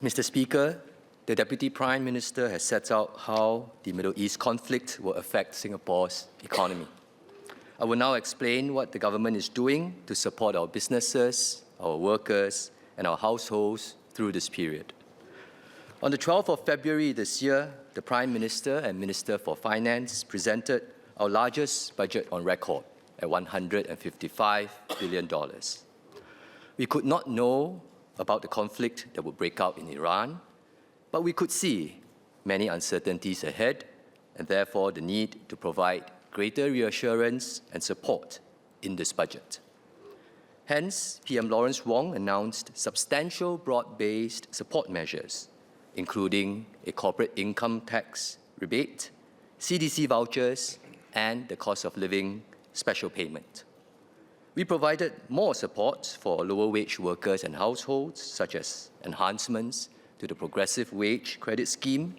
Mr. Speaker, the Deputy Prime Minister has set out how the Middle East conflict will affect Singapore's economy. I will now explain what the government is doing to support our businesses, our workers, and our households through this period. On the 12th of February this year, the Prime Minister and Minister for Finance presented our largest budget on record at $155 billion. We could not know about the conflict that would break out in Iran, but we could see many uncertainties ahead and therefore the need to provide greater reassurance and support in this budget. Hence, PM Lawrence Wong announced substantial broad-based support measures, including a corporate income tax rebate, CDC vouchers, and the cost of living special payment. We provided more support for lower-wage workers and households, such as enhancements to the Progressive Wage Credit Scheme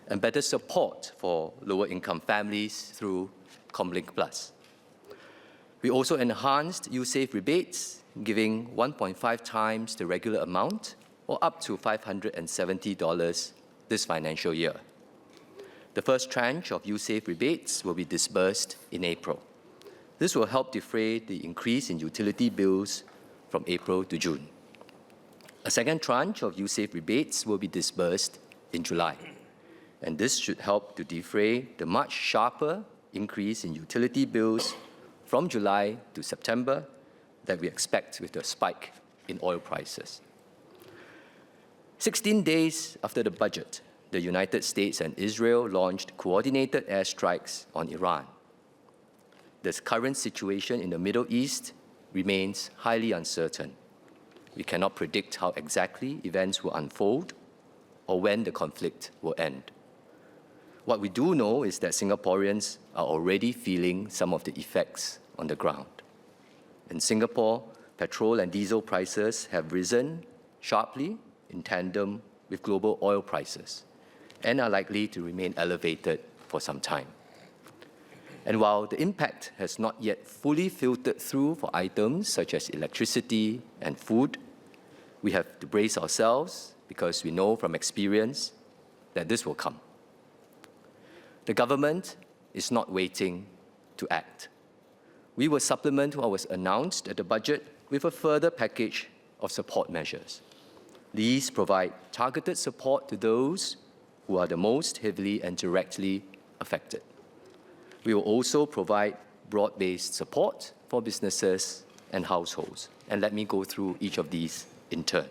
and better support for lower-income families through Comlink Plus. We also enhanced USAVE rebates, giving 1.5 times the regular amount, or up to $570 this financial year. The first tranche of USAVE rebates will be disbursed in April. This will help defray the increase in utility bills from April to June. A second tranche of USAVE rebates will be disbursed in July, and this should help to defray the much sharper increase in utility bills from July to September that we expect with the spike in oil prices. 16 days after the budget, the United States and Israel launched coordinated airstrikes on Iran. The current situation in the Middle East remains highly uncertain. We cannot predict how exactly events will unfold or when the conflict will end. What we do know is that Singaporeans are already feeling some of the effects on the ground. In Singapore, petrol and diesel prices have risen sharply in tandem with global oil prices and are likely to remain elevated for some time. And while the impact has not yet fully filtered through for items such as electricity and food, we have to brace ourselves because we know from experience that this will come. The government is not waiting to act. We will supplement what was announced at the budget with a further package of support measures. These provide targeted support to those who are the most heavily and directly affected. We will also provide broad-based support for businesses and households. And let me go through each of these in turn.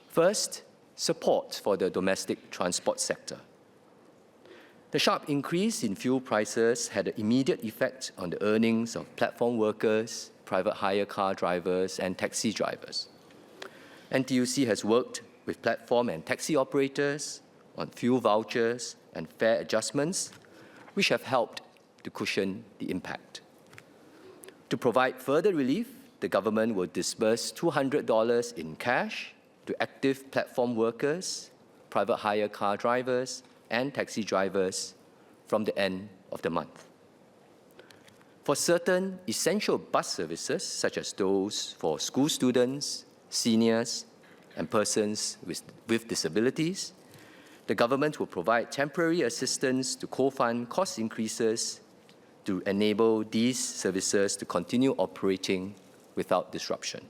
First, support for the domestic transport sector. The sharp increase in fuel prices had an immediate effect on the earnings of platform workers, private hire car drivers, and taxi drivers. NTUC has worked with platform and taxi operators on fuel vouchers and fare adjustments, which have helped to cushion the impact. To provide further relief, the government will disburse $200 in cash to active platform workers, private hire car drivers, and taxi drivers from the end of the month. For certain essential bus services, such as those for school students, seniors, and persons with disabilities, the government will provide temporary assistance to co-fund cost increases to enable these services to continue operating without disruption.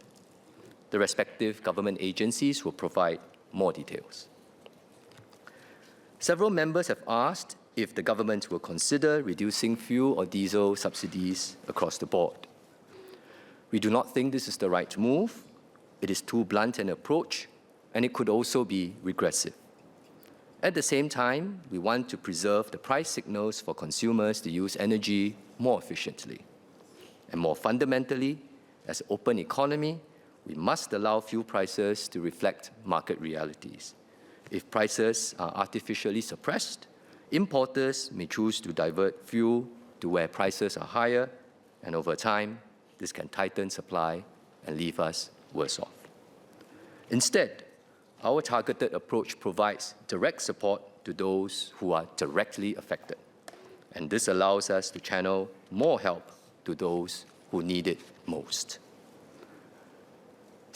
The respective government agencies will provide more details. Several members have asked if the government will consider reducing fuel or diesel subsidies across the board. We do not think this is the right move. It is too blunt an approach, and it could also be regressive. At the same time, we want to preserve the price signals for consumers to use energy more efficiently. And more fundamentally, as an open economy, we must allow fuel prices to reflect market realities. If prices are artificially suppressed, importers may choose to divert fuel to where prices are higher, and over time, this can tighten supply and leave us worse off. Instead, our targeted approach provides direct support to those who are directly affected, and this allows us to channel more help to those who need it most.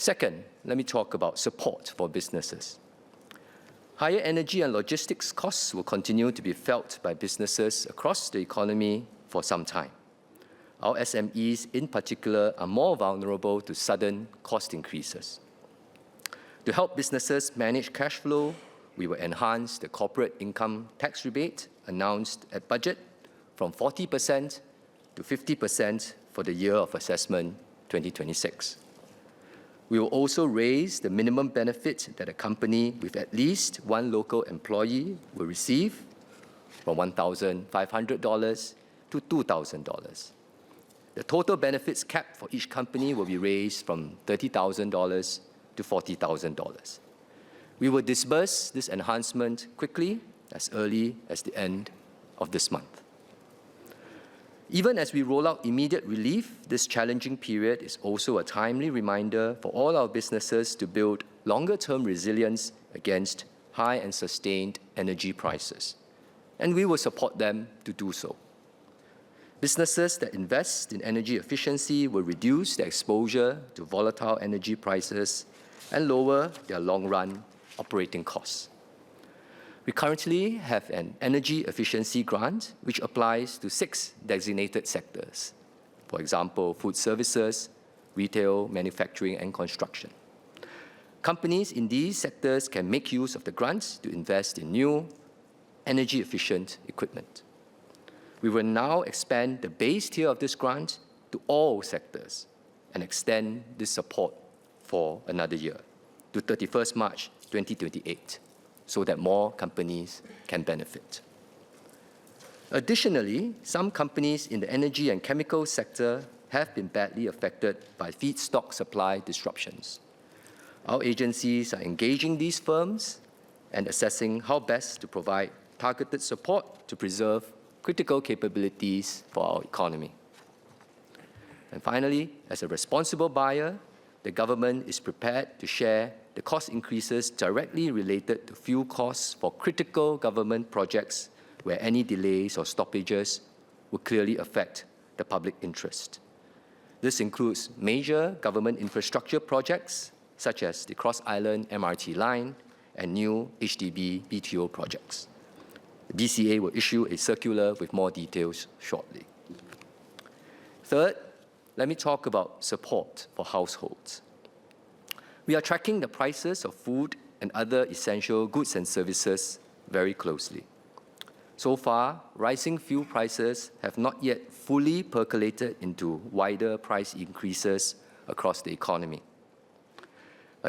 Second, let me talk about support for businesses. Higher energy and logistics costs will continue to be felt by businesses across the economy for some time. Our SMEs, in particular, are more vulnerable to sudden cost increases. To help businesses manage cash flow, we will enhance the corporate income tax rebate announced at budget from 40% to 50% for the year of assessment 2026. We will also raise the minimum benefit that a company with at least one local employee will receive from $1,500 to $2,000. The total benefits cap for each company will be raised from $30,000 to $40,000. We will disburse this enhancement quickly, as early as the end of this month. Even as we roll out immediate relief, this challenging period is also a timely reminder for all our businesses to build longer-term resilience against high and sustained energy prices, and we will support them to do so. Businesses that invest in energy efficiency will reduce their exposure to volatile energy prices and lower their long-run operating costs. We currently have an energy efficiency grant which applies to 6 designated sectors. For example, food services, retail, manufacturing, and construction. Companies in these sectors can make use of the grants to invest in new, energy-efficient equipment. We will now expand the base tier of this grant to all sectors and extend this support for another year to 31st March 2028. So that more companies can benefit. Additionally, some companies in the energy and chemical sector have been badly affected by feedstock supply disruptions. Our agencies are engaging these firms and assessing how best to provide targeted support to preserve critical capabilities for our economy. And finally, as a responsible buyer, the government is prepared to share the cost increases directly related to fuel costs for critical government projects where any delays or stoppages will clearly affect the public interest. This includes major government infrastructure projects such as the Cross Island MRT line and new HDB BTO projects. The BCA will issue a circular with more details shortly. Third, let me talk about support for households. We are tracking the prices of food and other essential goods and services very closely. So far, rising fuel prices have not yet fully percolated into wider price increases across the economy.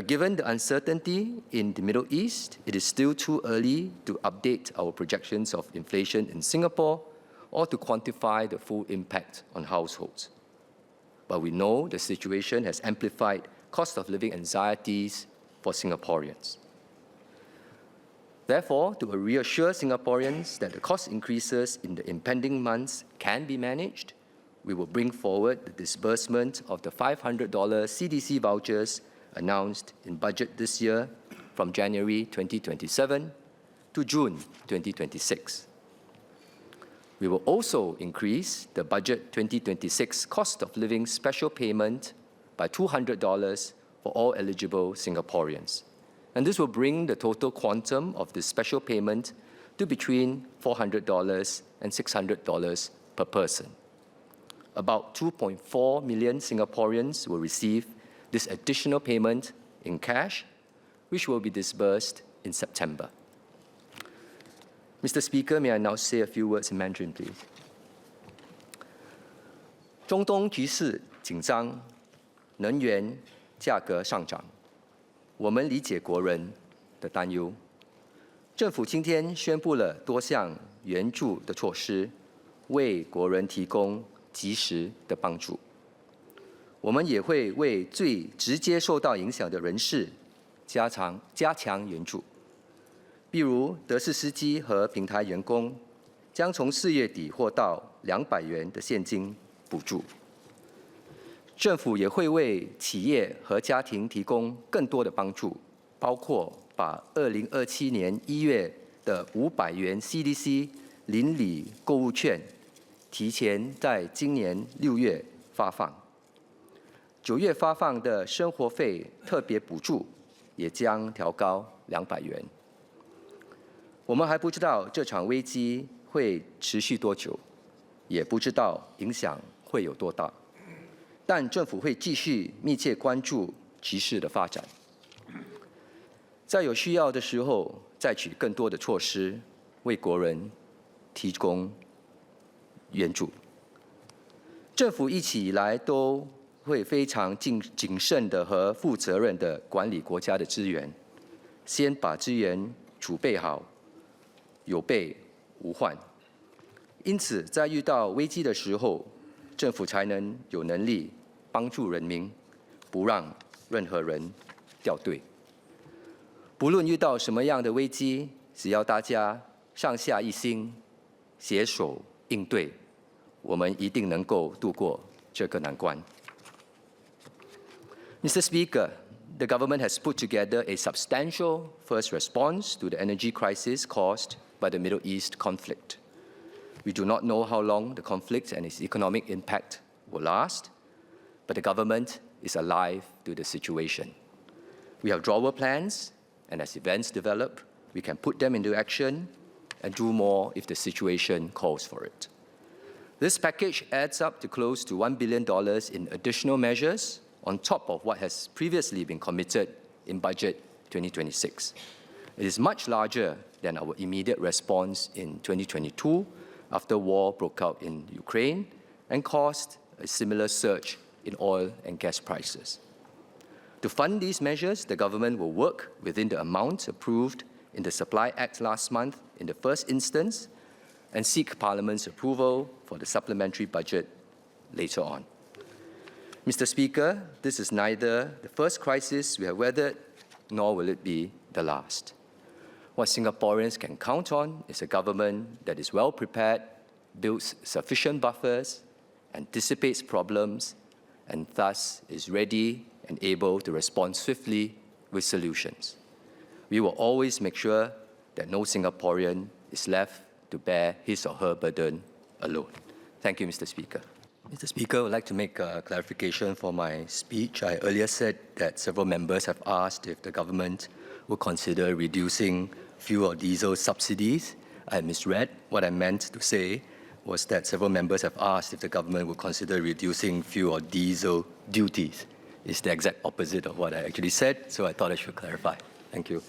Given the uncertainty in the Middle East, it is still too early to update our projections of inflation in Singapore or to quantify the full impact on households. But we know the situation has amplified cost of living anxieties for Singaporeans. Therefore, to reassure Singaporeans that the cost increases in the impending months can be managed, we will bring forward the disbursement of the $500 CDC vouchers announced in budget this year from January 2027 to June 2026. We will also increase the budget 2026 cost of living special payment by $200 for all eligible Singaporeans. And this will bring the total quantum of this special payment to between $400 and $600 per person. About 2.4 million Singaporeans will receive this additional payment in cash, which will be disbursed in September. Mr. Speaker, may I now say a few words in Mandarin, please? 中东局势紧张，能源价格上涨，我们理解国人的担忧。政府今天宣布了多项援助的措施，为国人提供及时的帮助。我们也会为最直接受到影响的人士加强援助。例如，德士司机和平台员工将从4月底获到200元的现金补助。政府也会为企业和家庭提供更多的帮助，包括把2027年1月的500元 CDC 邻里购物券提前在今年6月发放。9月发放的生活费特别补助也将调高200元。我们还不知道这场危机会持续多久，也不知道影响会有多大，但政府会继续密切关注局势的发展，在有需要的时候再取更多的措施，为国人提供援助。政府一直以来都会非常谨慎的和负责任的管理国家的资源，先把资源储备好，有备无患。因此，在遇到危机的时候，政府才能有能力帮助人民，不让任何人掉队。不论遇到什么样的危机，只要大家上下一心，携手应对，我们一定能够度过这个难关。Mr. Speaker, the government has put together a substantial first response to the energy crisis caused by the Middle East conflict. We do not know how long the conflict and its economic impact will last, but the government is alive to the situation. We have drawer plans, and as events develop, we can put them into action and do more if the situation calls for it. This package adds up to close to $1 billion in additional measures on top of what has previously been committed in Budget 2026. It is much larger than our immediate response in 2022 after war broke out in Ukraine and caused a similar surge in oil and gas prices. To fund these measures, the government will work within the amount approved in the Supply Act last month in the first instance and seek Parliament's approval for the supplementary budget later on. Mr. Speaker, this is neither the first crisis we have weathered, nor will it be the last. What Singaporeans can count on is a government that is well prepared, builds sufficient buffers, anticipates problems, and thus is ready and able to respond swiftly with solutions. We will always make sure that no Singaporean is left to bear his or her burden alone. Thank you, Mr. Speaker. Mr. Speaker, I would like to make a clarification for my speech. I earlier said that several members have asked if the government will consider reducing fuel or diesel subsidies. I misread. What I meant to say was that several members have asked if the government will consider reducing fuel or diesel duties. It's the exact opposite of what I actually said, so I thought I should clarify. Thank you.